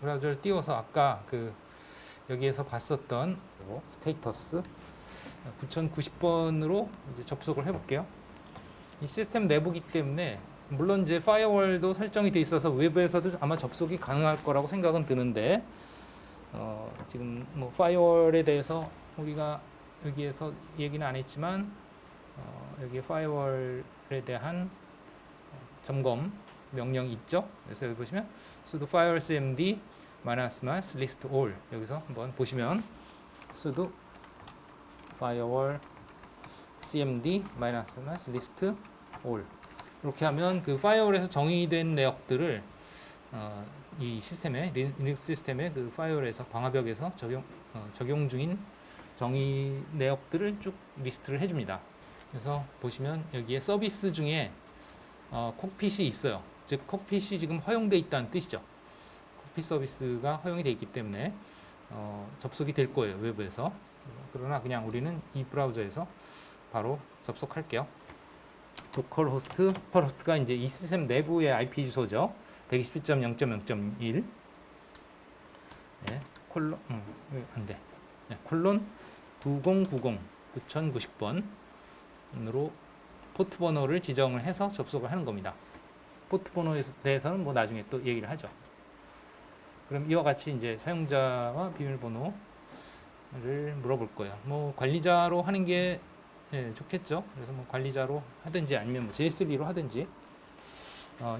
브라우저를 띄워서 아까 그 여기에서 봤었던 스테이터스 9090번으로 이제 접속을 해볼게요. 이 시스템 내부기 때문에 물론 이제 파이어월도 설정이 돼 있어서 외부에서도 아마 접속이 가능할 거라고 생각은 드는데 지금 뭐 파이어월에 대해서 우리가 여기에서 얘기는 안 했지만 여기 파이어월에 대한 점검 명령이 있죠. 그래서 여기 보시면 sudo firewall cmd -mas list all 여기서 한번 보시면 sudo firewall cmd -mas list all 이렇게 하면 그 파이어월에서 정의된 내역들을 이 시스템에 리눅스 시스템의 그 파이어월에서 방화벽에서 적용 중인 정의 내역들을 쭉 리스트를 해줍니다. 그래서 보시면 여기에 서비스 중에 콕핏이 있어요. 즉 콕핏이 지금 허용돼 있다는 뜻이죠. 콕핏 서비스가 허용이 돼 있기 때문에 접속이 될 거예요, 외부에서. 그러나 그냥 우리는 이 브라우저에서 바로 접속할게요. 로컬호스트가 이제 이 시스템 내부의 IP 주소죠. 127.0.0.1 네, 콜론 안돼 네, 콜론 9090 9090번으로 포트 번호를 지정을 해서 접속을 하는 겁니다. 포트 번호에 대해서는 뭐 나중에 또 얘기를 하죠. 그럼 이와 같이 이제 사용자와 비밀번호를 물어볼 거예요. 뭐 관리자로 하는 게 좋겠죠. 그래서 뭐 관리자로 하든지 아니면 뭐 JS3로 하든지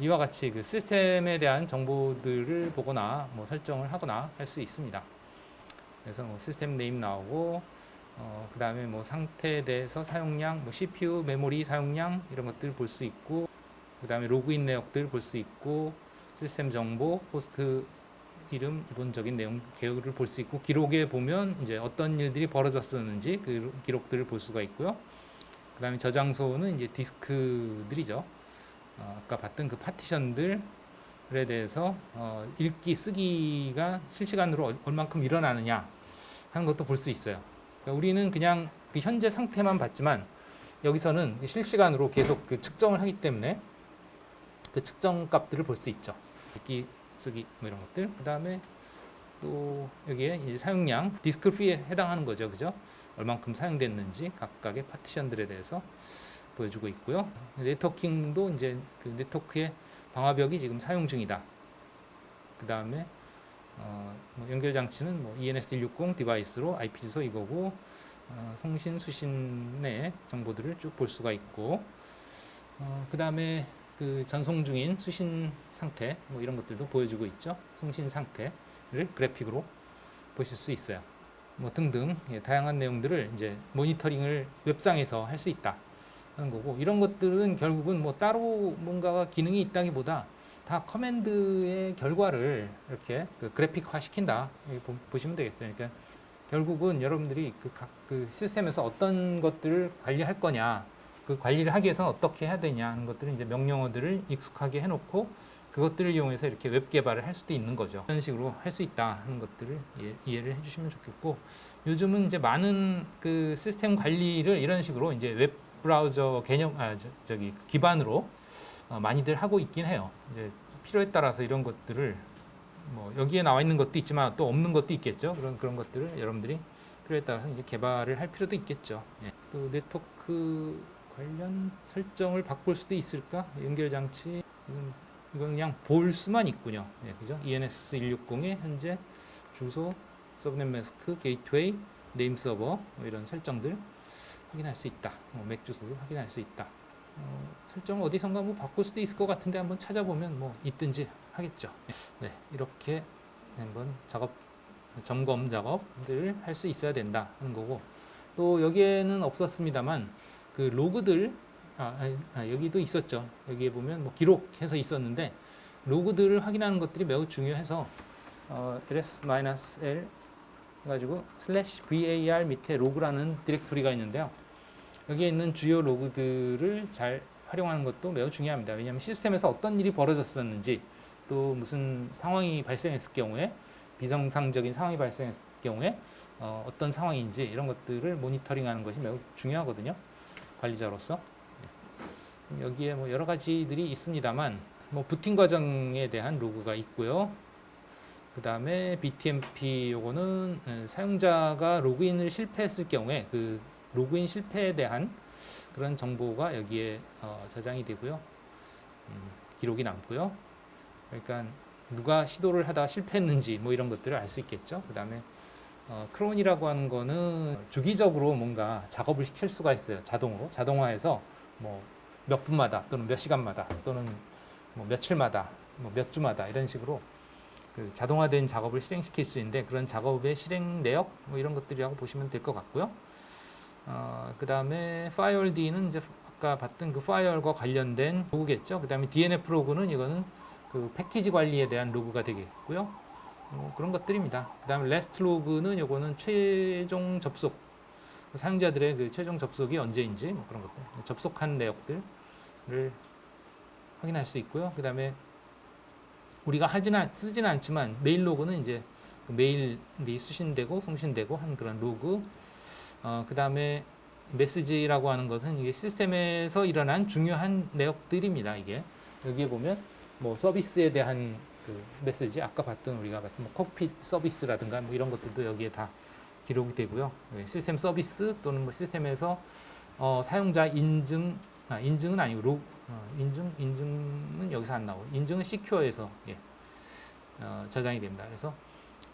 이와 같이 그 시스템에 대한 정보들을 보거나 뭐 설정을 하거나 할 수 있습니다. 그래서 뭐 시스템 네임 나오고 그 다음에 뭐 상태에 대해서 사용량, 뭐 CPU, 메모리 사용량 이런 것들 볼 수 있고 그 다음에 로그인 내역들 볼 수 있고 시스템 정보, 호스트 이름, 기본적인 내용 개요를 볼 수 있고 기록에 보면 이제 어떤 일들이 벌어졌었는지 그 기록들을 볼 수가 있고요. 그 다음에 저장소는 이제 디스크들이죠. 아까 봤던 그 파티션들에 대해서 읽기, 쓰기가 실시간으로 얼만큼 일어나느냐 하는 것도 볼 수 있어요. 그러니까 우리는 그냥 그 현재 상태만 봤지만 여기서는 실시간으로 계속 그 측정을 하기 때문에 그 측정 값들을 볼 수 있죠. 읽기, 쓰기 뭐 이런 것들. 그 다음에 또 여기에 이제 사용량, 디스크 프리에 해당하는 거죠, 그죠? 얼만큼 사용됐는지 각각의 파티션들에 대해서 보여주고 있고요. 네트워킹도 이제 그 네트워크의 방화벽이 지금 사용 중이다. 그 다음에 뭐 연결 장치는 뭐 ENS160 디바이스로 IP 주소 이거고 송신 수신의 정보들을 쭉 볼 수가 있고 그 다음에 그 전송 중인 수신 상태 뭐 이런 것들도 보여주고 있죠. 송신 상태를 그래픽으로 보실 수 있어요. 뭐 등등 다양한 내용들을 이제 모니터링을 웹상에서 할 수 있다 하는 거고 이런 것들은 결국은 뭐 따로 뭔가가 기능이 있다기보다 다 커맨드의 결과를 이렇게 그 그래픽화 시킨다 보시면 되겠어요. 그러니까 결국은 여러분들이 그 시스템에서 어떤 것들을 관리할 거냐 그 관리를 하기 위해서는 어떻게 해야 되냐 하는 것들을 이제 명령어들을 익숙하게 해놓고 그것들을 이용해서 이렇게 웹 개발을 할 수도 있는 거죠. 이런 식으로 할 수 있다 하는 것들을 이해를 해주시면 좋겠고 요즘은 이제 많은 그 시스템 관리를 이런 식으로 이제 웹 브라우저 개념 저기 기반으로 많이들 하고 있긴 해요. 이제 필요에 따라서 이런 것들을 뭐 여기에 나와 있는 것도 있지만 또 없는 것도 있겠죠. 그런 것들을 여러분들이 필요에 따라서 이제 개발을 할 필요도 있겠죠. 또 네트워크 관련 설정을 바꿀 수도 있을까? 연결 장치 이건 그냥 볼 수만 있군요. 그죠? ENS160의 현재 주소, 서브넷 마스크, 게이트웨이, 네임 서버 뭐 이런 설정들 확인할 수 있다. 맥 주소도 확인할 수 있다. 설정 어디선가 뭐 바꿀 수도 있을 것 같은데 한번 찾아보면 뭐 있든지 하겠죠. 네, 이렇게 한번 점검 작업들 할 수 있어야 된다 하는 거고 또 여기에는 없었습니다만 그 로그들 여기도 있었죠. 여기에 보면 뭐 기록해서 있었는데 로그들을 확인하는 것들이 매우 중요해서 ls-l 해가지고 /var 밑에 로그라는 디렉토리가 있는데요. 여기에 있는 주요 로그들을 잘 활용하는 것도 매우 중요합니다. 왜냐하면 시스템에서 어떤 일이 벌어졌었는지 또 무슨 상황이 발생했을 경우에 비정상적인 상황이 발생했을 경우에 어떤 상황인지 이런 것들을 모니터링하는 것이 매우 중요하거든요. 관리자로서. 여기에 뭐 여러 가지들이 있습니다만 뭐 부팅 과정에 대한 로그가 있고요. 그 다음에 BTMP 요거는 사용자가 로그인을 실패했을 경우에 그 로그인 실패에 대한 그런 정보가 여기에 저장이 되고요. 기록이 남고요. 그러니까 누가 시도를 하다가 실패했는지 뭐 이런 것들을 알 수 있겠죠. 그 다음에 크론이라고 하는 거는 주기적으로 뭔가 작업을 시킬 수가 있어요. 자동으로. 자동화해서 뭐 몇 분마다 또는 몇 시간마다 또는 뭐 며칠마다 뭐 몇 주마다 이런 식으로 그 자동화된 작업을 실행시킬 수 있는데 그런 작업의 실행 내역 뭐 이런 것들이라고 보시면 될 것 같고요. 그 다음에 파이어D는 이제 아까 봤던 그 파이어과 관련된 로그겠죠. 그 다음에 DNF 로그는 이거는 그 패키지 관리에 대한 로그가 되겠고요. 그런 것들입니다. 그 다음에 REST 로그는 요거는 최종 접속 사용자들의 그 최종 접속이 언제인지 뭐 그런 것들 접속한 내역들을 확인할 수 있고요. 그 다음에 우리가 쓰지는 않지만 메일 로그는 이제 그 메일이 수신되고送신되고 한 그런 로그. 그 다음에 메시지라고 하는 것은 이게 시스템에서 일어난 중요한 내역들입니다. 이게 여기에 보면 뭐 서비스에 대한 그 메시지 아까 우리가 봤던 뭐 콕핏 서비스라든가 뭐 이런 것들도 여기에 다 기록이 되고요. 시스템 서비스 또는 뭐 시스템에서 사용자 인증은 아니고 인증은 여기서 안 나오고 인증은 시큐어에서 저장이 됩니다. 그래서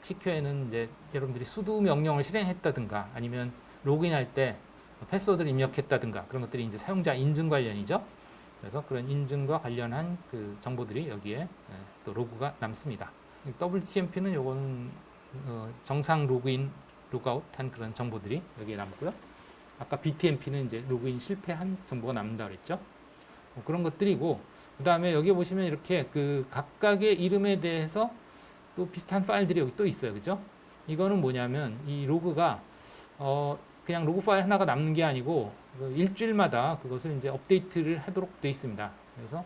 시큐어에는 이제 여러분들이 sudo 명령을 실행했다든가 아니면 로그인할 때 패스워드를 입력했다든가 그런 것들이 이제 사용자 인증 관련이죠. 그래서 그런 인증과 관련한 그 정보들이 여기에 또 로그가 남습니다. WTMP는 요거는 정상 로그인, 로그아웃 한 그런 정보들이 여기에 남고요. 아까 BTMP는 이제 로그인 실패한 정보가 남는다 그랬죠. 그런 것들이고 그 다음에 여기 보시면 이렇게 그 각각의 이름에 대해서 또 비슷한 파일들이 여기 또 있어요. 그죠? 이거는 뭐냐면 이 로그가 그냥 로그 파일 하나가 남는 게 아니고 일주일마다 그것을 이제 업데이트를 하도록 되어 있습니다. 그래서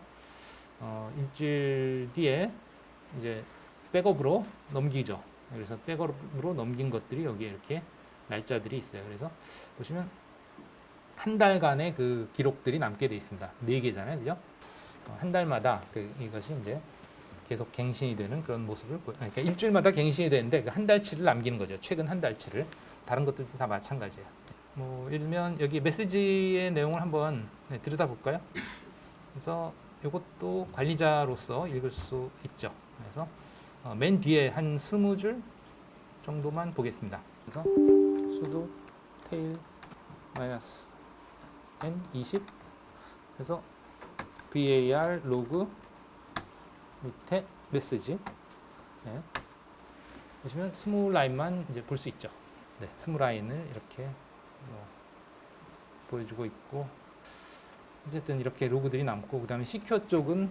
일주일 뒤에 이제 백업으로 넘기죠. 그래서 백업으로 넘긴 것들이 여기에 이렇게 날짜들이 있어요. 그래서 보시면 한 달간의 그 기록들이 남게 되어 있습니다. 4개잖아요. 그죠? 한 달마다 이것이 이제 계속 갱신이 되는 그런 모습을 그러니까 일주일마다 갱신이 되는데 그 한 달치를 남기는 거죠. 최근 한 달치를. 다른 것들도 다 마찬가지예요. 뭐 예를 들면 여기 메시지의 내용을 한번 들여다볼까요? 그래서 이것도 관리자로서 읽을 수 있죠. 그래서 맨 뒤에 한 20줄 정도만 보겠습니다. 그래서 sudo tail -n20 그래서 var 로그 밑에 메시지 보시면 20라인만 이제 볼 수 있죠. 네, 20라인을 이렇게 보여주고 있고 어쨌든 이렇게 로그들이 남고 그 다음에 시큐어 쪽은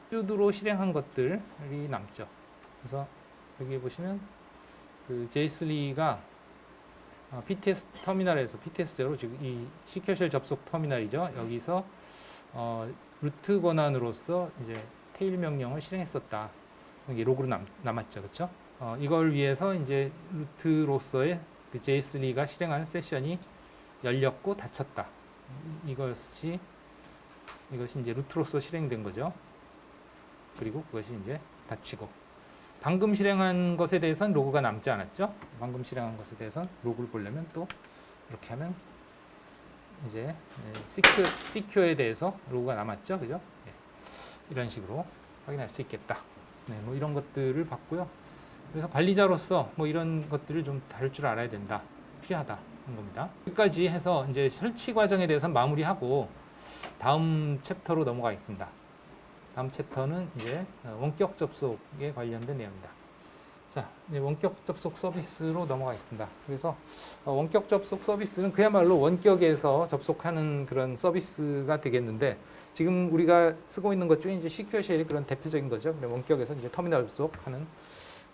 sudo로 실행한 것들이 남죠. 그래서 여기 보시면 그 JSL이가 PTS 터미널에서 PTS제로 지금 이 시큐어 쉘 접속 터미널이죠. 여기서 루트 권한으로서 이제 테일 명령을 실행했었다. 여기 로그로 남았죠, 그렇죠? 이걸 위해서 이제 루트로서의 그 JSL이가 실행하는 세션이 열렸고 닫혔다. 이것이 이제 루트로서 실행된 거죠. 그리고 그것이 이제 닫히고 방금 실행한 것에 대해서는 로그가 남지 않았죠. 방금 실행한 것에 대해서는 로그를 보려면 또 이렇게 하면 이제 시큐어에 대해서 로그가 남았죠, 그죠? 이런 식으로 확인할 수 있겠다. 뭐 이런 것들을 봤고요. 그래서 관리자로서 뭐 이런 것들을 좀 다룰 줄 알아야 된다, 필요하다 하는 겁니다. 여기까지 해서 이제 설치 과정에 대해서 마무리하고 다음 챕터로 넘어가겠습니다. 다음 챕터는 이제 원격 접속에 관련된 내용입니다. 자, 이제 원격 접속 서비스로 넘어가겠습니다. 그래서 원격 접속 서비스는 그야말로 원격에서 접속하는 그런 서비스가 되겠는데 지금 우리가 쓰고 있는 것 중에 이제 시큐어 쉘이 그런 대표적인 거죠. 원격에서 이제 터미널 접속하는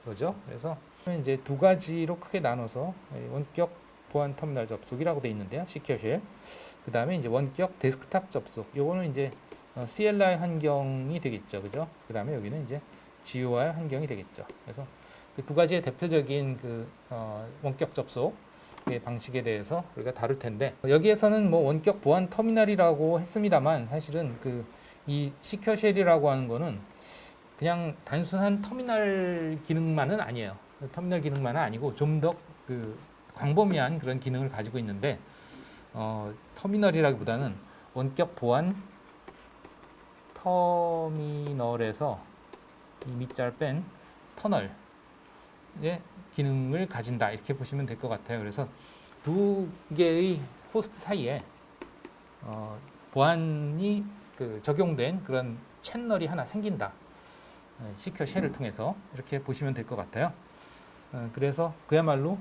거죠. 그래서 이제 두 가지로 크게 나눠서 원격 보안 터미널 접속이라고 되어 있는데요. 시큐어 쉘. 그 다음에 이제 원격 데스크탑 접속. 요거는 이제 CLI 환경이 되겠죠. 그죠? 그 다음에 여기는 이제 GUI 환경이 되겠죠. 그래서 그 두 가지의 대표적인 그 원격 접속의 방식에 대해서 우리가 다룰 텐데 여기에서는 뭐 원격 보안 터미널이라고 했습니다만 사실은 그 이 시큐어 쉘이라고 하는 거는 그냥 단순한 터미널 기능만은 아니에요. 터미널 기능만은 아니고 좀 더 그 광범위한 그런 기능을 가지고 있는데 터미널이라기보다는 원격 보안 터미널에서 이 밑자를 뺀 터널의 기능을 가진다 이렇게 보시면 될 것 같아요. 그래서 두 개의 호스트 사이에 보안이 적용된 그런 채널이 하나 생긴다. 시큐어 쉘을 통해서 이렇게 보시면 될 것 같아요. 그래서 그야말로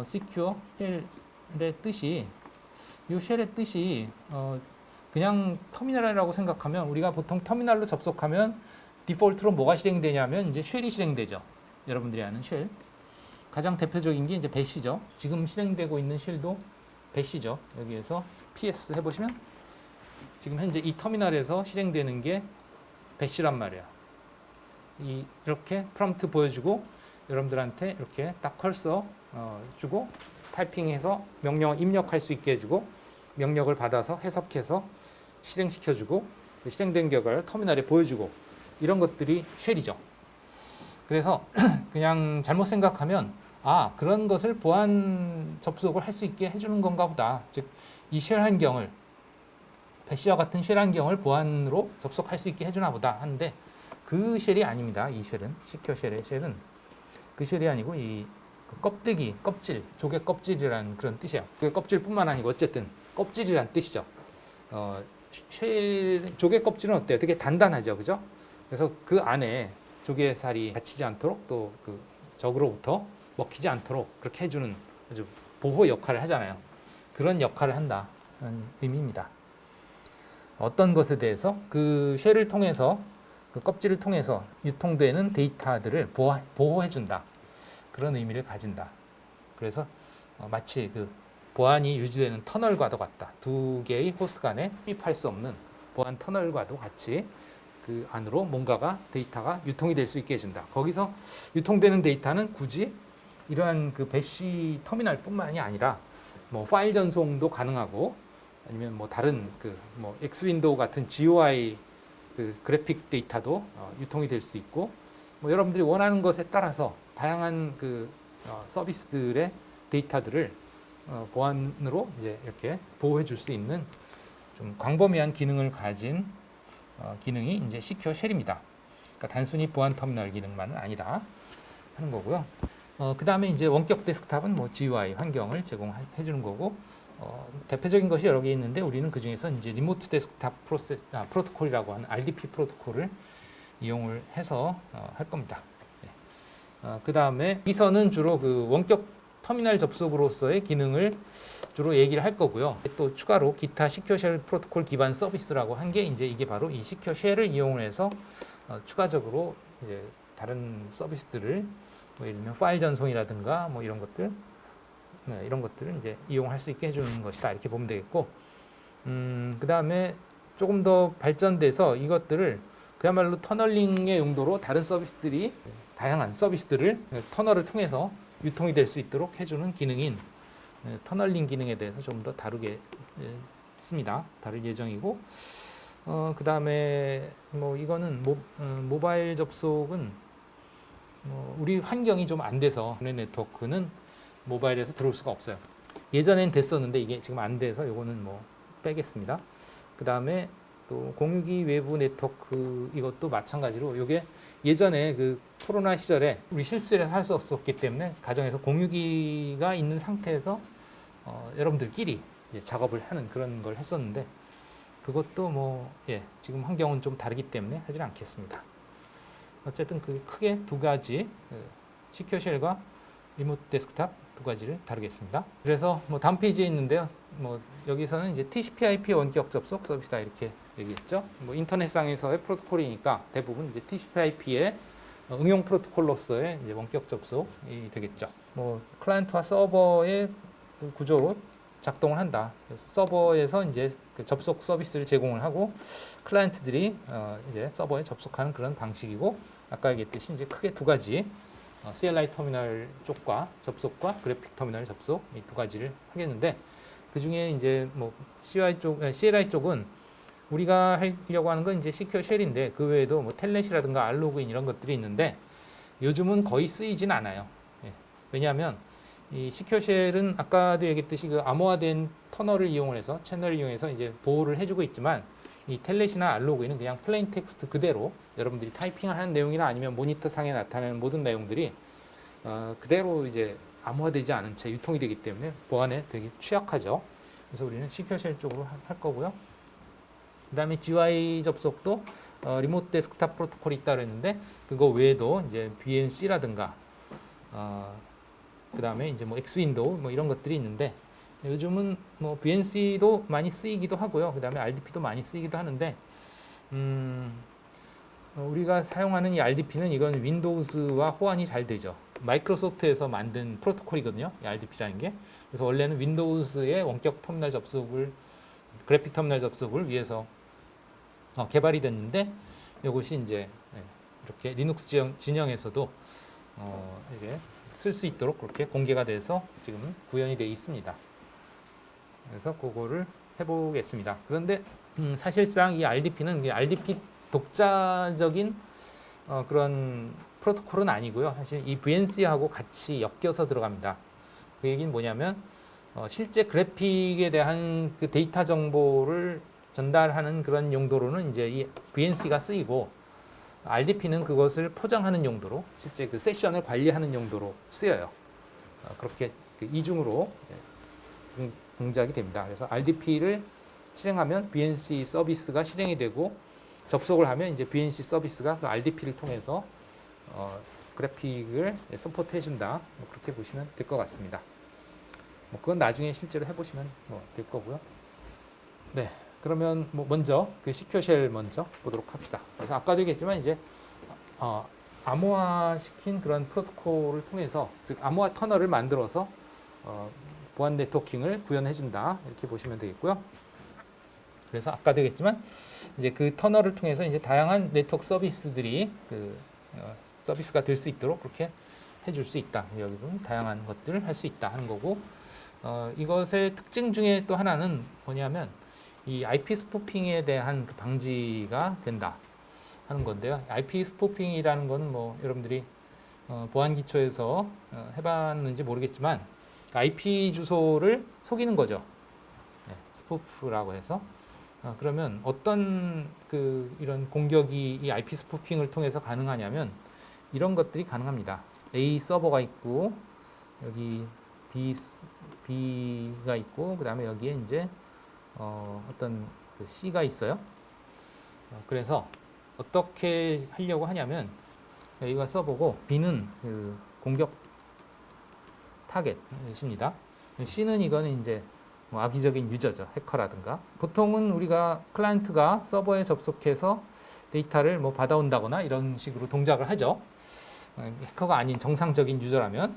시큐어 쉘의 뜻이 이 쉘의 뜻이 그냥 터미널이라고 생각하면 우리가 보통 터미널로 접속하면 디폴트로 뭐가 실행되냐면 이제 쉘이 실행되죠. 여러분들이 아는 쉘. 가장 대표적인 게 이제 배시죠. 지금 실행되고 있는 쉘도 배시죠. 여기에서 PS 해보시면 지금 현재 이 터미널에서 실행되는 게 배시란 말이에요. 이렇게 프롬프트 보여주고 여러분들한테 이렇게 딱 컬서 주고 타이핑해서 명령을 입력할 수 있게 해주고 명령을 받아서 해석해서 실행시켜주고 실행된 결과를 터미널에 보여주고 이런 것들이 쉘이죠. 그래서 그냥 잘못 생각하면 그런 것을 보안 접속을 할 수 있게 해주는 건가 보다. 즉 이 쉘 환경을 배시와 같은 쉘 환경을 보안으로 접속할 수 있게 해주나 보다 하는데 그 쉘이 아닙니다. 이 쉘은 시큐어 쉘의 쉘은 그 쉘이 아니고 이 껍데기, 껍질, 조개 껍질이라는 그런 뜻이에요. 그 껍질뿐만 아니고 어쨌든 껍질이라는 뜻이죠. 조개 껍질은 어때요? 되게 단단하죠, 그죠? 그래서 그 안에 조개살이 다치지 않도록 또 그 적으로부터 먹히지 않도록 그렇게 해주는 아주 보호 역할을 하잖아요. 그런 역할을 한다는 의미입니다. 어떤 것에 대해서 그 쉘을 통해서 그 껍질을 통해서 유통되는 데이터들을 보호해준다. 그런 의미를 가진다. 그래서 마치 그 보안이 유지되는 터널과도 같다. 두 개의 호스트 간에 흡입할 수 없는 보안 터널과도 같이 그 안으로 뭔가가 데이터가 유통이 될 수 있게 해준다. 거기서 유통되는 데이터는 굳이 이러한 그 배시 터미널뿐만이 아니라 뭐 파일 전송도 가능하고 아니면 뭐 다른 그 뭐 엑스윈도우 같은 GUI 그 그래픽 데이터도 유통이 될 수 있고 뭐 여러분들이 원하는 것에 따라서 다양한 그 서비스들의 데이터들을 보안으로 이제 이렇게 보호해 줄 수 있는 좀 광범위한 기능을 가진 기능이 이제 시큐어 쉘입니다. 그러니까 단순히 보안 터미널 기능만은 아니다 하는 거고요. 그 다음에 이제 원격 데스크탑은 뭐 GUI 환경을 제공해 주는 거고 대표적인 것이 여러 개 있는데 우리는 그 중에서 이제 리모트 데스크탑 프로토콜이라고 하는 RDP 프로토콜을 이용을 해서 할 겁니다. 그 다음에 여기서는 주로 그 원격 터미널 접속으로서의 기능을 주로 얘기를 할 거고요. 또 추가로 기타 시큐어 쉘 프로토콜 기반 서비스라고 한 게 이제 이게 바로 이 시큐어 쉘을 이용을 해서 추가적으로 이제 다른 서비스들을 뭐 예를 들면 파일 전송이라든가 뭐 이런 것들 이런 것들을 이제 이용할 수 있게 해주는 것이다 이렇게 보면 되겠고 그 다음에 조금 더 발전돼서 이것들을 그야말로 터널링의 용도로 다른 서비스들이 다양한 서비스들을 터널을 통해서 유통이 될 수 있도록 해주는 기능인 터널링 기능에 대해서 좀 더 다루겠습니다. 다룰 예정이고 그 다음에 뭐 이거는 모바일 접속은 우리 환경이 좀 안 돼서 네트워크는 모바일에서 들어올 수가 없어요. 예전엔 됐었는데 이게 지금 안 돼서 요거는 뭐 빼겠습니다. 그 다음에 또 공유기 외부 네트워크 이것도 마찬가지로 요게 예전에 그 코로나 시절에 우리 실습실에서 할 수 없었기 때문에 가정에서 공유기가 있는 상태에서 여러분들끼리 작업을 하는 그런 걸 했었는데 그것도 뭐 지금 환경은 좀 다르기 때문에 하지 않겠습니다. 어쨌든 그 크게 두 가지 시큐어 쉘과 리모트 데스크탑 두 가지를 다루겠습니다. 그래서 뭐 다음 페이지에 있는데요. 뭐 여기서는 이제 TCP/IP 원격 접속 서비스다 이렇게 얘기했죠. 뭐 인터넷상에서의 프로토콜이니까 대부분 이제 TCP/IP의 응용 프로토콜로서의 이제 원격 접속이 되겠죠. 뭐 클라이언트와 서버의 구조로 작동을 한다. 그래서 서버에서 이제 그 접속 서비스를 제공을 하고 클라이언트들이 이제 서버에 접속하는 그런 방식이고 아까 얘기했듯이 이제 크게 두 가지 CLI 터미널 쪽과 접속과 그래픽 터미널 접속 이 두 가지를 하겠는데 그 중에 이제 뭐 CLI 쪽은 우리가 하려고 하는 건 이제 시큐어 쉘인데 그 외에도 뭐 텔넷이라든가 알로그인 이런 것들이 있는데 요즘은 거의 쓰이진 않아요. 예. 왜냐하면 이 시큐어 쉘은 아까도 얘기했듯이 그 암호화된 터널을 이용해서 채널을 이용해서 이제 보호를 해주고 있지만 이 텔넷이나 알로그인은 그냥 플레인 텍스트 그대로 여러분들이 타이핑을 하는 내용이나 아니면 모니터 상에 나타나는 모든 내용들이 그대로 이제 암호화되지 않은 채 유통이 되기 때문에 보안에 되게 취약하죠. 그래서 우리는 시큐어 쉘 쪽으로 할 거고요. 그 다음에 GUI 접속도 리모트 데스크탑 프로토콜이 있다 그랬는데 그거 외에도 이제 VNC라든가 그 다음에 이제 뭐 X윈도우 뭐 이런 것들이 있는데 요즘은 뭐 VNC도 많이 쓰이기도 하고요. 그 다음에 RDP도 많이 쓰이기도 하는데 우리가 사용하는 이 RDP는 이건 윈도우즈와 호환이 잘 되죠. 마이크로소프트에서 만든 프로토콜이거든요. 이 RDP라는 게. 그래서 원래는 윈도우즈의 원격 터미널 접속을 그래픽 터미널 접속을 위해서 개발이 됐는데 이것이 이제 이렇게 리눅스 진영에서도 이게 쓸 수 있도록 그렇게 공개가 돼서 지금 구현이 되어 있습니다. 그래서 그거를 해보겠습니다. 그런데 사실상 이 RDP는 RDP 독자적인 그런 프로토콜은 아니고요. 사실 이 VNC하고 같이 엮여서 들어갑니다. 그 얘기는 뭐냐면 실제 그래픽에 대한 그 데이터 정보를 전달하는 그런 용도로는 이제 이 VNC가 쓰이고 RDP는 그것을 포장하는 용도로 실제 그 세션을 관리하는 용도로 쓰여요. 그렇게 그 이중으로 동작이 됩니다. 그래서 RDP를 실행하면 VNC 서비스가 실행이 되고 접속을 하면 이제 VNC 서비스가 그 RDP를 통해서 그래픽을 서포트 해준다. 뭐 그렇게 보시면 될 것 같습니다. 뭐 그건 나중에 실제로 해보시면 뭐 될 거고요. 네, 그러면 뭐 먼저 그 시큐어 쉘 먼저 보도록 합시다. 그래서 아까도 얘기했지만 이제 암호화 시킨 그런 프로토콜을 통해서 즉 암호화 터널을 만들어서 보안 네트워킹을 구현해준다 이렇게 보시면 되겠고요. 그래서 아까도 얘기했지만 이제 그 터널을 통해서 이제 다양한 네트워크 서비스들이 그 서비스가 될 수 있도록 그렇게 해줄 수 있다. 여기도 다양한 것들을 할 수 있다 하는 거고 이것의 특징 중에 또 하나는 뭐냐면 이 IP 스푸핑에 대한 그 방지가 된다 하는 건데요. IP 스푸핑이라는 건 뭐 여러분들이 보안 기초에서 해봤는지 모르겠지만 IP 주소를 속이는 거죠. 네, 스푸프라고 해서 그러면 어떤 그 이런 공격이 이 IP 스푸핑을 통해서 가능하냐면 이런 것들이 가능합니다. A 서버가 있고 여기 B가 있고 그 다음에 여기에 이제 어떤 그 C가 있어요. 그래서 어떻게 하려고 하냐면 여기가 서버고 B는 그 공격 타겟입니다. C는 이거는 이제 뭐 악의적인 유저죠. 해커라든가. 보통은 우리가 클라이언트가 서버에 접속해서 데이터를 뭐 받아온다거나 이런 식으로 동작을 하죠. 해커가 아닌 정상적인 유저라면.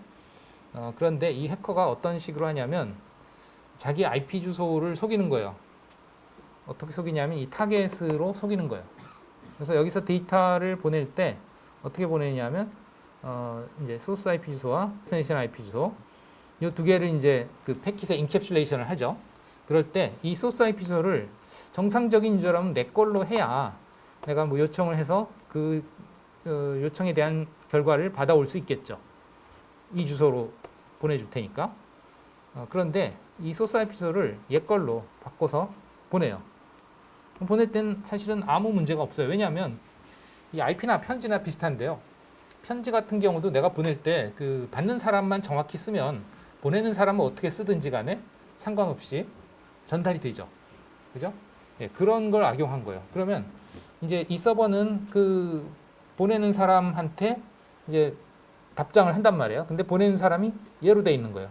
그런데 이 해커가 어떤 식으로 하냐면 자기 IP 주소를 속이는 거예요. 어떻게 속이냐면 이 타겟으로 속이는 거예요. 그래서 여기서 데이터를 보낼 때 어떻게 보내냐면 이제 소스 IP 주소와 데스티네이션 IP 주소 이 두 개를 이제 그 패킷에 인캡슐레이션을 하죠. 그럴 때 이 소스 IP 주소를 정상적인 유저라면 내 걸로 해야 내가 뭐 요청을 해서 그 요청에 대한 결과를 받아올 수 있겠죠. 이 주소로 보내줄 테니까. 그런데 이 소스 IP 주소를 얘 걸로 바꿔서 보내요. 보낼 땐 사실은 아무 문제가 없어요. 왜냐하면 이 IP나 편지나 비슷한데요. 편지 같은 경우도 내가 보낼 때 그 받는 사람만 정확히 쓰면 보내는 사람은 어떻게 쓰든지 간에 상관없이 전달이 되죠. 그죠? 예, 그런 걸 악용한 거예요. 그러면 이제 이 서버는 그 보내는 사람한테 이제 답장을 한단 말이에요. 근데 보내는 사람이 얘로 돼 있는 거예요.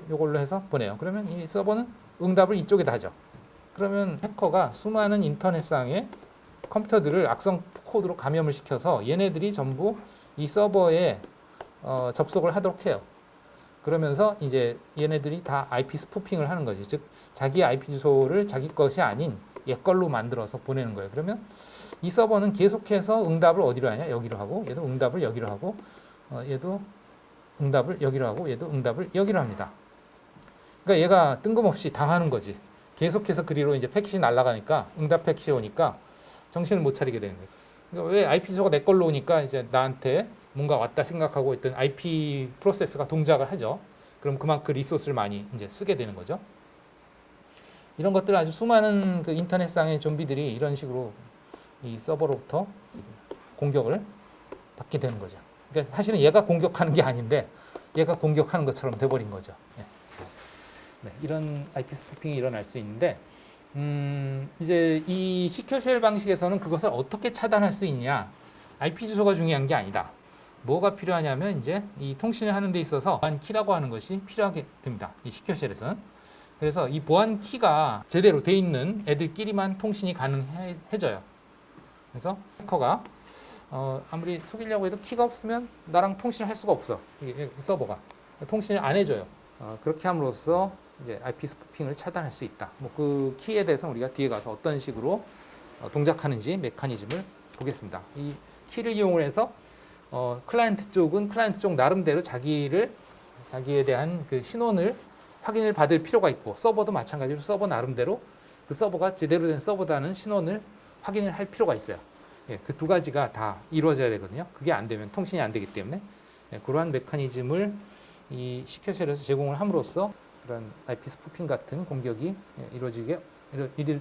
요걸로 해서 보내요. 그러면 이 서버는 응답을 이쪽에다 하죠. 그러면 해커가 수많은 인터넷상의 컴퓨터들을 악성 코드로 감염을 시켜서 얘네들이 전부 이 서버에 접속을 하도록 해요. 그러면서 이제 얘네들이 다 IP 스푸핑을 하는 거지. 즉 자기 IP 주소를 자기 것이 아닌 얘 걸로 만들어서 보내는 거예요. 그러면 이 서버는 계속해서 응답을 어디로 하냐? 여기로 하고 얘도 응답을 여기로 하고 얘도 응답을 여기로 하고 얘도 응답을 여기로 합니다. 그러니까 얘가 뜬금없이 당하는 거지. 계속해서 그리로 이제 패킷이 날아가니까 응답 패킷이 오니까 정신을 못 차리게 되는 거예요. 그러니까 왜 IP 주소가 내 걸로 오니까 이제 나한테 뭔가 왔다 생각하고 있던 IP 프로세스가 동작을 하죠. 그럼 그만큼 리소스를 많이 이제 쓰게 되는 거죠. 이런 것들 아주 수많은 그 인터넷상의 좀비들이 이런 식으로 이 서버로부터 공격을 받게 되는 거죠. 그러니까 사실은 얘가 공격하는 게 아닌데 얘가 공격하는 것처럼 돼버린 거죠. 네. 네, 이런 IP 스푸핑이 일어날 수 있는데 이제 이 시큐어쉘 방식에서는 그것을 어떻게 차단할 수 있냐, IP 주소가 중요한 게 아니다. 뭐가 필요하냐면 이제 이 통신을 하는 데 있어서 보안 키라고 하는 것이 필요하게 됩니다. 이 시큐어쉘에서는. 그래서 이 보안 키가 제대로 돼 있는 애들끼리만 통신이 가능해져요. 그래서 해커가 아무리 속이려고 해도 키가 없으면 나랑 통신을 할 수가 없어. 이 서버가 통신을 안 해줘요. 그렇게 함으로써 이제 IP 스푸핑을 차단할 수 있다. 뭐 그 키에 대해서 우리가 뒤에 가서 어떤 식으로 동작하는지 메커니즘을 보겠습니다. 이 키를 이용을 해서 클라이언트 쪽은 클라이언트 쪽 나름대로 자기에 대한 그 신원을 확인을 받을 필요가 있고, 서버도 마찬가지로 서버 나름대로 그 서버가 제대로 된 서버다는 신원을 확인을 할 필요가 있어요. 예, 그 두 가지가 다 이루어져야 되거든요. 그게 안 되면 통신이 안 되기 때문에 그러한 메커니즘을 이 시큐어쉘에서 제공을 함으로써 그런 IP 스푸핑 같은 공격이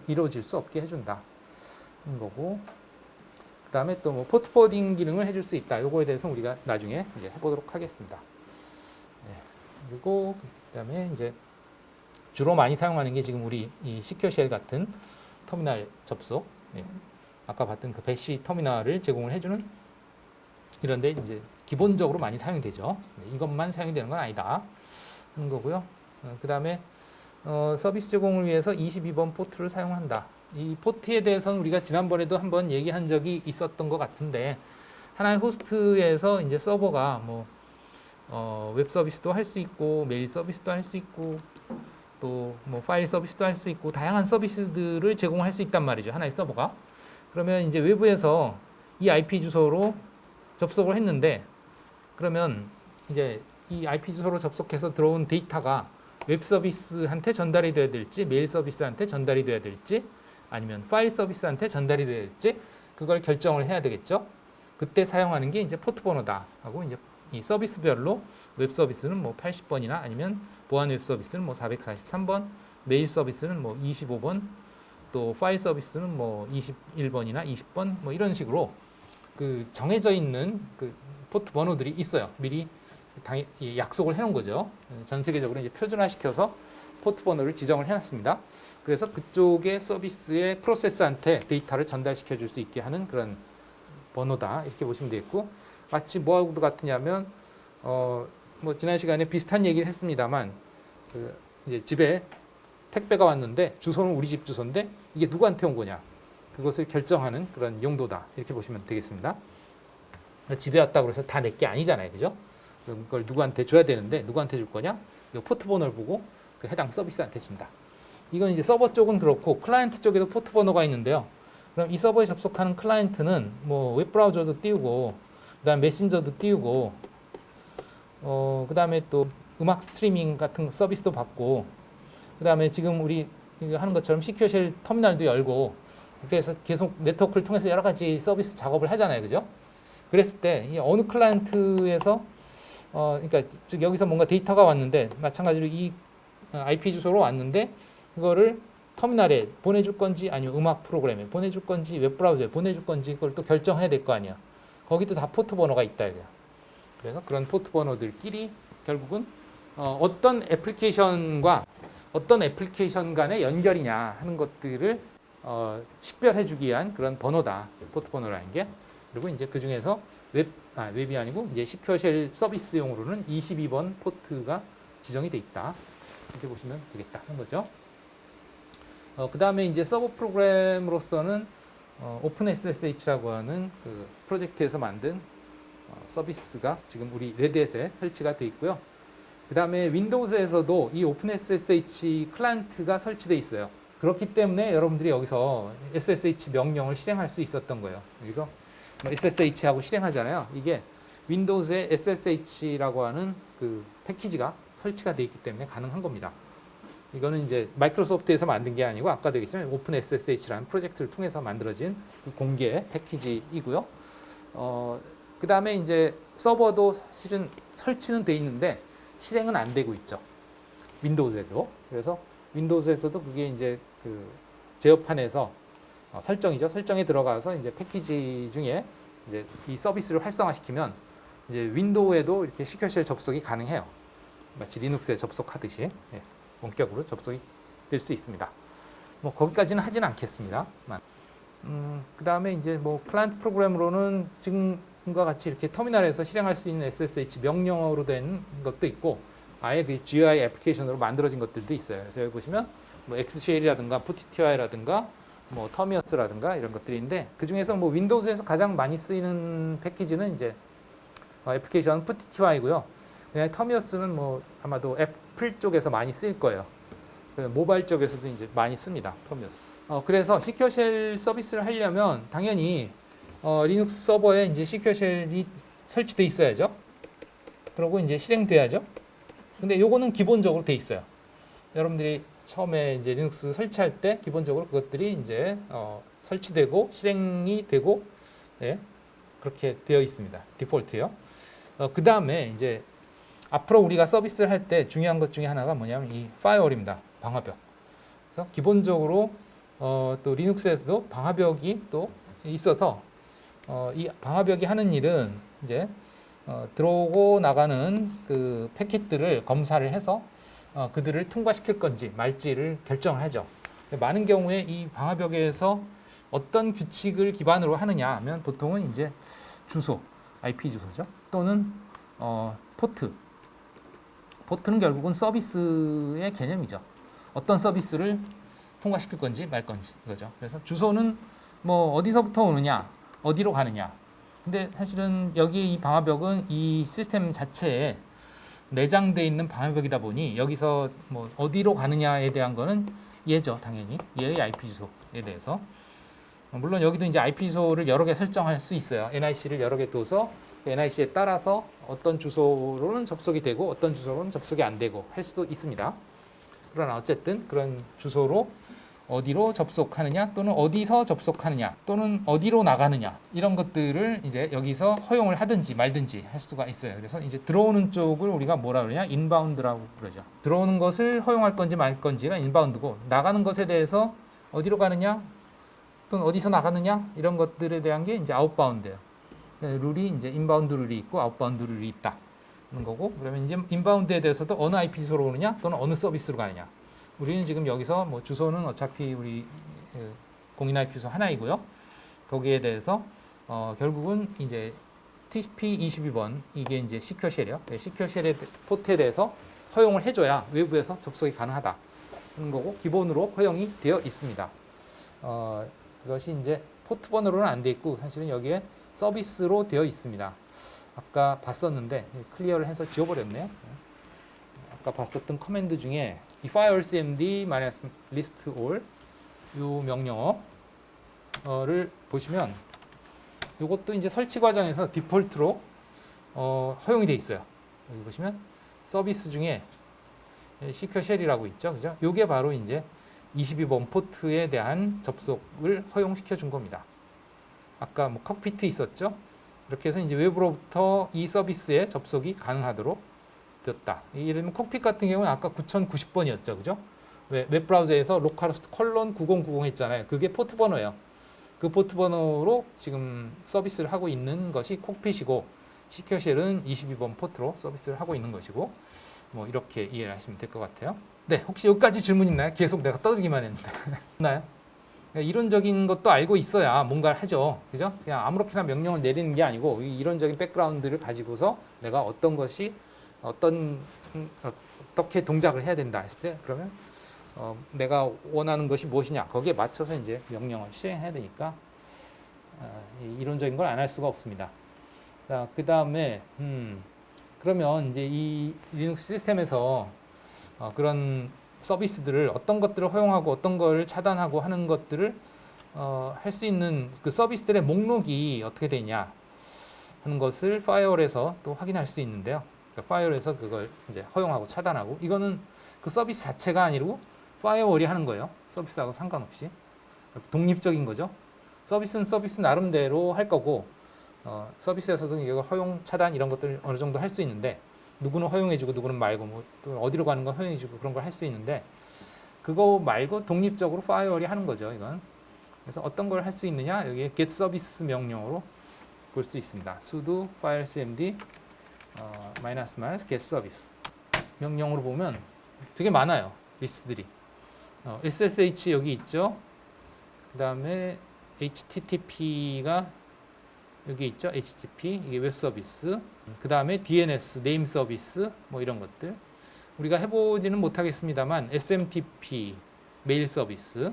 이루어질 수 없게 해준다 하는 거고, 그 다음에 또 뭐 포트 포워딩 기능을 해줄 수 있다. 요거에 대해서 우리가 나중에 이제 해보도록 하겠습니다. 네. 그리고 그 다음에 이제 주로 많이 사용하는 게 지금 우리 이 시큐어쉘 같은 터미널 접속, 네. 아까 봤던 그 배시 터미널을 제공을 해주는 이런데 이제 기본적으로 많이 사용되죠. 네. 이것만 사용이 되는 건 아니다 하는 거고요. 그 다음에 서비스 제공을 위해서 22번 포트를 사용한다. 이 포트에 대해서는 우리가 지난번에도 한번 얘기한 적이 있었던 것 같은데, 하나의 호스트에서 이제 서버가 뭐 웹 서비스도 할 수 있고 메일 서비스도 할 수 있고 또 뭐 파일 서비스도 할 수 있고 다양한 서비스들을 제공할 수 있단 말이죠. 하나의 서버가. 그러면 이제 외부에서 이 IP 주소로 접속을 했는데, 그러면 이제 이 IP 주소로 접속해서 들어온 데이터가 웹 서비스한테 전달이 돼야 될지, 메일 서비스한테 전달이 돼야 될지, 아니면 파일 서비스한테 전달이 돼야 될지 그걸 결정을 해야 되겠죠. 그때 사용하는 게 이제 포트 번호다 하고, 이제 이 서비스별로 웹 서비스는 뭐 80번이나 아니면 보안 웹 서비스는 뭐 443번, 메일 서비스는 뭐 25번, 또 파일 서비스는 뭐 21번이나 20번 뭐 이런 식으로 그 정해져 있는 그 포트 번호들이 있어요. 미리 약속을 해놓은 거죠. 전 세계적으로 이제 표준화시켜서 포트 번호를 지정을 해놨습니다. 그래서 그쪽의 서비스의 프로세스한테 데이터를 전달시켜 줄 수 있게 하는 그런 번호다, 이렇게 보시면 되겠고, 마치 뭐하고 같으냐면 뭐 지난 시간에 비슷한 얘기를 했습니다만, 그 이제 집에 택배가 왔는데 주소는 우리 집 주소인데 이게 누구한테 온 거냐, 그것을 결정하는 그런 용도다, 이렇게 보시면 되겠습니다. 집에 왔다고 해서 다 내 게 아니잖아요, 그죠? 그걸 누구한테 줘야 되는데 누구한테 줄 거냐? 이 포트 번호를 보고 그 해당 서비스한테 준다. 이건 이제 서버 쪽은 그렇고, 클라이언트 쪽에도 포트 번호가 있는데요. 그럼 이 서버에 접속하는 클라이언트는 뭐 웹브라우저도 띄우고, 그다음 메신저도 띄우고, 그다음에 또 음악 스트리밍 같은 서비스도 받고, 그다음에 지금 우리 하는 것처럼 시큐어쉘 터미널도 열고, 그래서 계속 네트워크를 통해서 여러 가지 서비스 작업을 하잖아요, 그죠? 그랬을 때 이 어느 클라이언트에서 그러니까 즉 여기서 뭔가 데이터가 왔는데, 마찬가지로 이 IP 주소로 왔는데 그거를 터미널에 보내줄 건지 아니면 음악 프로그램에 보내줄 건지 웹브라우저에 보내줄 건지 그걸 또 결정해야 될 거 아니야. 거기도 다 포트 번호가 있다 이거야. 그래서 그런 포트 번호들끼리 결국은 어떤 애플리케이션과 어떤 애플리케이션 간의 연결이냐 하는 것들을 식별해주기 위한 그런 번호다, 포트 번호라는 게. 그리고 이제 그 중에서 웹이 아니고 이제 시큐어쉘 서비스용으로는 22번 포트가 지정이 돼 있다, 이렇게 보시면 되겠다 하는 거죠. 그 다음에 이제 서버 프로그램으로서는 오픈SSH라고 하는 그 프로젝트에서 만든 서비스가 지금 우리 레드햇에 설치가 되어 있고요. 그 다음에 윈도우즈에서도 이 오픈SSH 클라이언트가 설치되어 있어요. 그렇기 때문에 여러분들이 여기서 SSH 명령을 실행할 수 있었던 거예요. 여기서 SSH하고 실행하잖아요. 이게 윈도우즈에 SSH라고 하는 그 패키지가 설치가 되어 있기 때문에 가능한 겁니다. 이거는 이제 마이크로소프트에서 만든 게 아니고 아까도 얘기했지만 오픈 SSH라는 프로젝트를 통해서 만들어진 그 공개 패키지이고요. 그 다음에 이제 서버도 사실은 설치는 돼 있는데 실행은 안 되고 있죠. 윈도우즈에도. 그래서 윈도우즈에서도 그게 이제 그 제어판에서 설정이죠. 설정에 들어가서 이제 패키지 중에 이제 이 서비스를 활성화시키면 이제 윈도우에도 이렇게 시큐어쉘 접속이 가능해요. 마치 리눅스에 접속하듯이 원격으로 접속이 될 수 있습니다. 뭐 거기까지는 하지는 않겠습니다. 그 다음에 이제 뭐 클라이언트 프로그램으로는 지금과 같이 이렇게 터미널에서 실행할 수 있는 SSH 명령어로 된 것도 있고 아예 그 GUI 애플리케이션으로 만들어진 것들도 있어요. 그래서 여기 보시면 뭐 XSHL이라든가 PTTY라든가 뭐 터미어스라든가 이런 것들인데 그 중에서 뭐 윈도우즈에서 가장 많이 쓰이는 패키지는 이제 애플리케이션 PTTY고요. 그냥 터미어스는 뭐 아마도 애플 쪽에서 많이 쓰일 거예요. 모바일 쪽에서도 이제 많이 씁니다. 터미어스. 그래서 시큐어쉘 서비스를 하려면 당연히 리눅스 서버에 이제 시큐어쉘이 설치돼 있어야죠. 그리고 이제 실행돼야죠. 근데 요거는 기본적으로 돼 있어요. 여러분들이 처음에 이제 리눅스 설치할 때 기본적으로 그것들이 이제 설치되고 실행이 되고 그렇게 되어 있습니다. 디폴트요. 그 다음에 이제 앞으로 우리가 서비스를 할 때 중요한 것 중에 하나가 뭐냐면 이 파이어월입니다. 방화벽. 그래서 기본적으로 또 리눅스에서도 방화벽이 또 있어서 이 방화벽이 하는 일은 이제 들어오고 나가는 그 패킷들을 검사를 해서 그들을 통과시킬 건지 말지를 결정을 하죠. 많은 경우에 이 방화벽에서 어떤 규칙을 기반으로 하느냐 하면 보통은 이제 주소, IP 주소죠. 또는 포트. 포트는 결국은 서비스의 개념이죠. 어떤 서비스를 통과시킬 건지 말 건지 이거죠. 그래서 주소는 뭐 어디서부터 오느냐, 어디로 가느냐. 근데 사실은 여기 이 방화벽은 이 시스템 자체에 내장되어 있는 방화벽이다 보니 여기서 뭐 어디로 가느냐에 대한 거는 얘죠, 당연히. 얘의 IP 주소에 대해서. 물론 여기도 이제 IP 주소를 여러 개 설정할 수 있어요. NIC를 여러 개 둬서 NIC에 따라서 어떤 주소로는 접속이 되고 어떤 주소로는 접속이 안 되고 할 수도 있습니다. 그러나 어쨌든 그런 주소로 어디로 접속하느냐 또는 어디서 접속하느냐 또는 어디로 나가느냐 이런 것들을 이제 여기서 허용을 하든지 말든지 할 수가 있어요. 그래서 이제 들어오는 쪽을 우리가 뭐라 그러냐 인바운드라고 그러죠. 들어오는 것을 허용할 건지 말 건지가 인바운드고 나가는 것에 대해서 어디로 가느냐 또는 어디서 나가느냐 이런 것들에 대한 게 이제 아웃바운드예요. 룰이 이제 인바운드 룰이 있고 아웃바운드 룰이 있다. 는 거고 그러면 이제 인바운드에 대해서도 어느 IP 주소로 오느냐 또는 어느 서비스로 가느냐. 우리는 지금 여기서 뭐 주소는 어차피 우리 공인 IP 주소 하나이고요. 거기에 대해서 결국은 이제 TCP 22번 이게 이제 시큐어쉘이요. 시큐어쉘의 포트에 대해서 허용을 해줘야 외부에서 접속이 가능하다. 는 거고 기본으로 허용이 되어 있습니다. 이것이 이제 포트 번호로는 안 돼 있고 사실은 여기에 서비스로 되어 있습니다. 아까 봤었는데 클리어를 해서 지워버렸네요. 아까 봤었던 커맨드 중에 이 file cmd -list all 이 명령어를 보시면 이것도 이제 설치 과정에서 디폴트로 허용이 돼 있어요. 여기 보시면 서비스 중에 시큐어쉘이라고 있죠, 그죠? 이게 바로 이제 22번 포트에 대한 접속을 허용시켜 준 겁니다. 아까 뭐 칵피트 있었죠? 이렇게 해서 이제 외부로부터 이 서비스에 접속이 가능하도록 되었다. 예를 들면 콕핏 같은 경우는 아까 9090번이었죠. 그죠? 웹브라우저에서 로컬호스트 콜론 9090 했잖아요. 그게 포트 번호예요. 그 포트 번호로 지금 서비스를 하고 있는 것이 콕핏이고 시큐어쉘은 22번 포트로 서비스를 하고 있는 것이고 뭐 이렇게 이해를 하시면 될 것 같아요. 네, 혹시 여기까지 질문 있나요? 계속 내가 떠들기만 했는데. 있나요? 이론적인 것도 알고 있어야 뭔가를 하죠. 그죠? 그냥 아무렇게나 명령을 내리는 게 아니고 이론적인 백그라운드를 가지고서 내가 어떤 것이 어떻게 동작을 해야 된다 했을 때 그러면 내가 원하는 것이 무엇이냐 거기에 맞춰서 이제 명령을 실행해야 되니까 이론적인 걸 안 할 수가 없습니다. 자, 그 다음에 그러면 이제 이 리눅스 시스템에서 그런 서비스들을 어떤 것들을 허용하고 어떤 걸 차단하고 하는 것들을 할 수 있는 그 서비스들의 목록이 어떻게 되냐 하는 것을 파이어월에서 또 확인할 수 있는데요. 그러니까 파이어월에서 그걸 이제 허용하고 차단하고 이거는 그 서비스 자체가 아니고 파이어월이 하는 거예요. 서비스하고 상관없이. 독립적인 거죠. 서비스는 서비스 나름대로 할 거고, 서비스에서도 이거 허용 차단 이런 것들 어느 정도 할 수 있는데, 누구는 허용해주고 누구는 말고, 뭐 또 어디로 가는 건 허용해주고 그런 걸 할 수 있는데, 그거 말고 독립적으로 파이어월이 하는 거죠. 이건. 그래서 어떤 걸 할 수 있느냐? 여기에 get service 명령으로 볼 수 있습니다. sudo file cmd --- get service 명령으로 보면 되게 많아요. 리스트들이. SSH 여기 있죠. 그 다음에 HTTP가 여기 있죠. HTTP 이게 웹 서비스. 그 다음에 DNS 네임 서비스 뭐 이런 것들. 우리가 해보지는 못하겠습니다만 SMTP 메일 서비스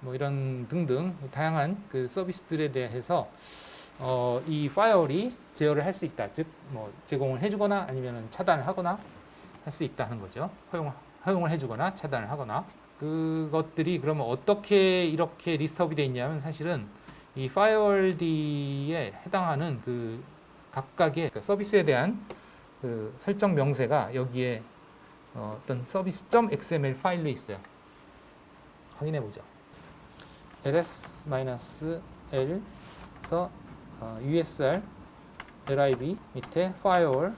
뭐 이런 등등 다양한 그 서비스들에 대해서 이 파이어월이 제어를 할 수 있다. 즉 뭐 제공을 해주거나 아니면 차단을 하거나 할 수 있다는 거죠. 허용을 해주거나 차단을 하거나. 그것들이 그러면 어떻게 이렇게 리스트업이 되어 있냐면 사실은 이 파이어월D에 해당하는 그 각각의 그 서비스에 대한 그 설정 명세가 여기에 어떤 서비스.xml 파일로 있어요. 확인해 보죠. ls-l에서 usr lib 밑에 firewall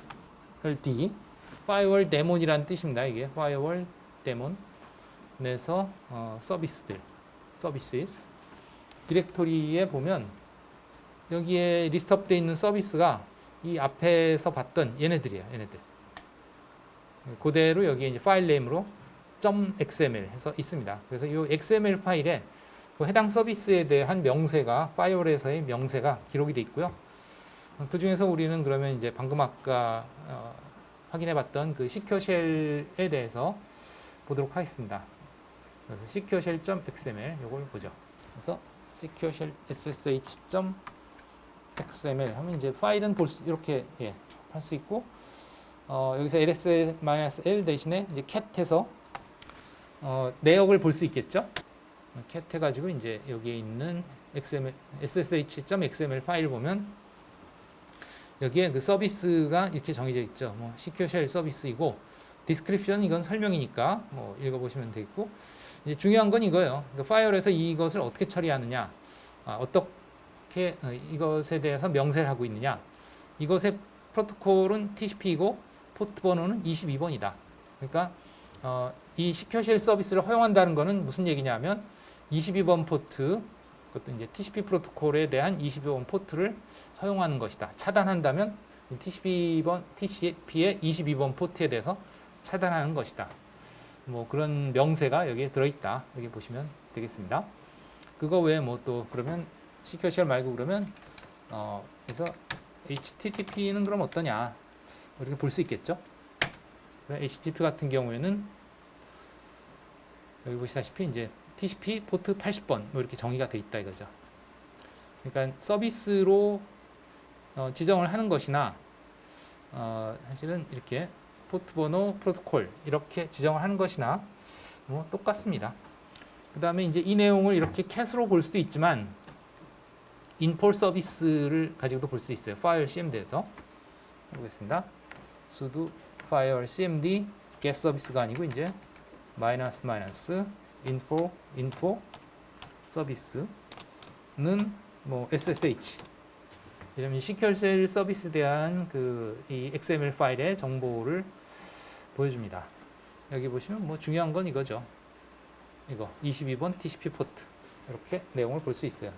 d firewall daemon이라는 뜻입니다. 이게 firewall daemon 에서 services 디렉토리에 보면 여기에 리스트업 되어 있는 서비스가 이 앞에서 봤던 얘네들이에요. 얘네들. 그대로 여기에 이제 파일 네임으로 .xml 해서 있습니다. 그래서 이 xml 파일에 그 해당 서비스에 대한 명세가 파이어월에서의 명세가 기록이 되어 있고요. 그 중에서 우리는 그러면 이제 방금 아까 확인해봤던 그 시큐어쉘에 대해서 보도록 하겠습니다. 그래서 secureshell.xml 이걸 보죠. 그래서 secureshell ssh.xml 하면 이제 파일은 이렇게 할 수 있고 여기서 ls-l 대신에 이제 cat해서 내역을 볼 수 있겠죠. cat 해가지고 이제 여기에 있는 xml ssh.xml 파일 보면 여기에 그 서비스가 이렇게 정해져 있죠. 뭐 secureshell 서비스이고 디스크립션 이건 설명이니까 뭐 읽어보시면 되겠고 이제 중요한 건 이거예요. 그러니까 파이어월에서 이것을 어떻게 처리하느냐, 어떻게 이것에 대해서 명세를 하고 있느냐. 이것의 프로토콜은 TCP이고 포트 번호는 22번이다. 그러니까 이 시큐어쉘 서비스를 허용한다는 것은 무슨 얘기냐면 22번 포트, 그것도 이제 TCP 프로토콜에 대한 22번 포트를 허용하는 것이다. 차단한다면 TCP의 22번 포트에 대해서 차단하는 것이다. 뭐 그런 명세가 여기에 들어있다. 여기 보시면 되겠습니다. 그거 외에 뭐 또 그러면 시큐어쉘 말고 그러면 그래서 HTTP는 그럼 어떠냐 이렇게 볼 수 있겠죠. HTTP 같은 경우에는 여기 보시다시피 이제 TCP 포트 80번 뭐 이렇게 정의가 돼 있다 이거죠. 그러니까 서비스로 지정을 하는 것이나 사실은 이렇게 포트 번호 프로토콜 이렇게 지정을 하는 것이나 뭐 똑같습니다. 그 다음에 이제 이 내용을 이렇게 cat으로 볼 수도 있지만 인폴 서비스를 가지고도 볼 수 있어요. 파일 cmd에서 해보겠습니다. sudo file cmd get 서비스가 아니고 이제 -info 서비스는 뭐 ssh 이러면 시큐어쉘 서비스에 대한 이 XML 파일의 정보를 보여줍니다. 여기 보시면 뭐 중요한 건 이거죠. 이거 22번 TCP 포트 이렇게 내용을 볼 수 있어요.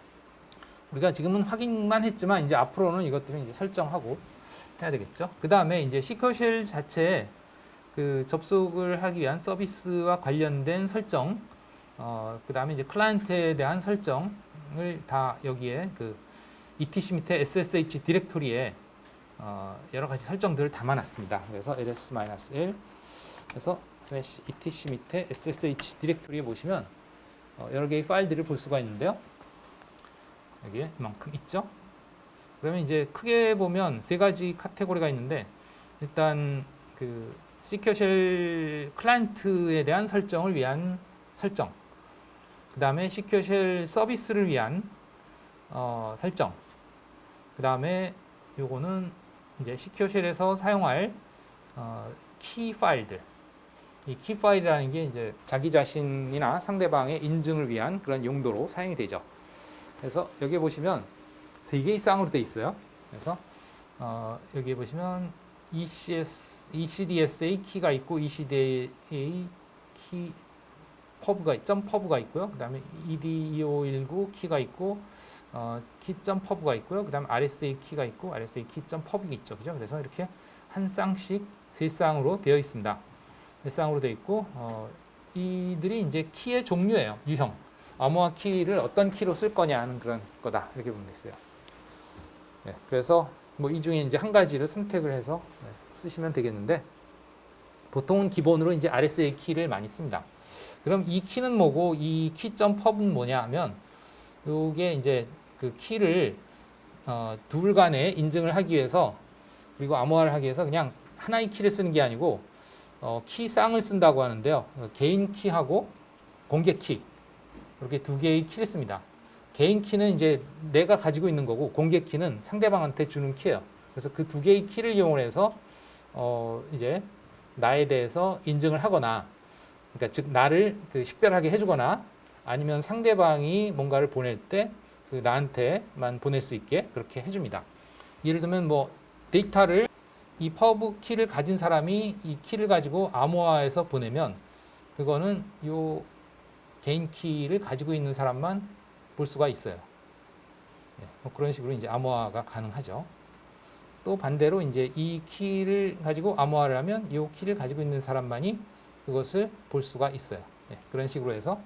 우리가 지금은 확인만 했지만 이제 앞으로는 이것들은 이제 설정하고 해야 되겠죠. 그 다음에 이제 시큐어쉘 자체에 그 접속을 하기 위한 서비스와 관련된 설정, 그 다음에 이제 클라이언트에 대한 설정을 다 여기에 그 etc 밑에 ssh 디렉토리에 여러 가지 설정들을 담아놨습니다. 그래서 ls-l 그래서 etc 밑에 ssh 디렉토리에 보시면 여러 개의 파일들을 볼 수가 있는데요. 여기에 이만큼 있죠. 그러면 이제 크게 보면 세 가지 카테고리가 있는데 일단 그 시큐어쉘 클라이언트에 대한 설정을 위한 설정, 그 다음에 시큐어쉘 서비스를 위한 설정, 그 다음에 요거는 이제 시큐어쉘에서 사용할 키 파일들, 이 키 파일이라는 게 이제 자기 자신이나 상대방의 인증을 위한 그런 용도로 사용이 되죠. 그래서 여기 보시면 세 개의 쌍으로 되어 있어요. 그래서 여기 보시면 ECDSA 키가 있고 ECDA 키 점 퍼브가 있고요. 그 다음에 ED2519 키가 있고 키 점 퍼브가 있고요. 그 다음에 RSA 키가 있고 RSA 키 점 퍼브가 있죠. 그죠? 그래서 이렇게 한 쌍씩 세 쌍으로 되어 있습니다. 세 쌍으로 되어 있고 이들이 이제 키의 종류예요. 유형. 암호화 키를 어떤 키로 쓸 거냐 하는 그런 거다. 이렇게 보면 되겠어요. 네, 그래서 뭐 이 중에 이제 한 가지를 선택을 해서 쓰시면 되겠는데 보통은 기본으로 이제 RSA 키를 많이 씁니다. 그럼 이 키는 뭐고 이 키.pub는 뭐냐 하면 이게 이제 그 키를 둘 간에 인증을 하기 위해서 그리고 암호화를 하기 위해서 그냥 하나의 키를 쓰는 게 아니고 키 쌍을 쓴다고 하는데요. 개인 키하고 공개 키 이렇게 두 개의 키를 씁니다. 개인 키는 이제 내가 가지고 있는 거고 공개 키는 상대방한테 주는 키예요. 그래서 그 두 개의 키를 이용해서 이제 나에 대해서 인증을 하거나 그러니까 즉 나를 그 식별하게 해주거나 아니면 상대방이 뭔가를 보낼 때 그 나한테만 보낼 수 있게 그렇게 해줍니다. 예를 들면 뭐 데이터를 이 퍼브 키를 가진 사람이 이 키를 가지고 암호화해서 보내면 그거는 요 개인 키를 가지고 있는 사람만 볼 수가 있어요. 뭐 그런 식으로 이제 암호화가 가능하죠. 또 반대로 이제 이 키를 가지고 암호화를 하면 이 키를 가지고 있는 사람만이 그것을 볼 수가 있어요. 그런 식으로 해서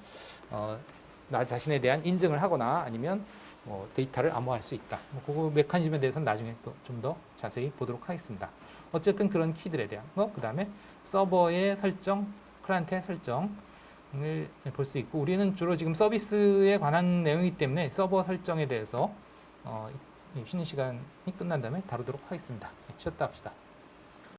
나 자신에 대한 인증을 하거나 아니면 데이터를 암호화할 수 있다. 그 메커니즘에 대해서는 나중에 또 좀 더 자세히 보도록 하겠습니다. 어쨌든 그런 키들에 대한 거, 그 다음에 서버의 설정, 클라이언트의 설정을 볼 수 있고 우리는 주로 지금 서비스에 관한 내용이기 때문에 서버 설정에 대해서 쉬는 시간이 끝난 다음에 다루도록 하겠습니다. 쉬었다 합시다.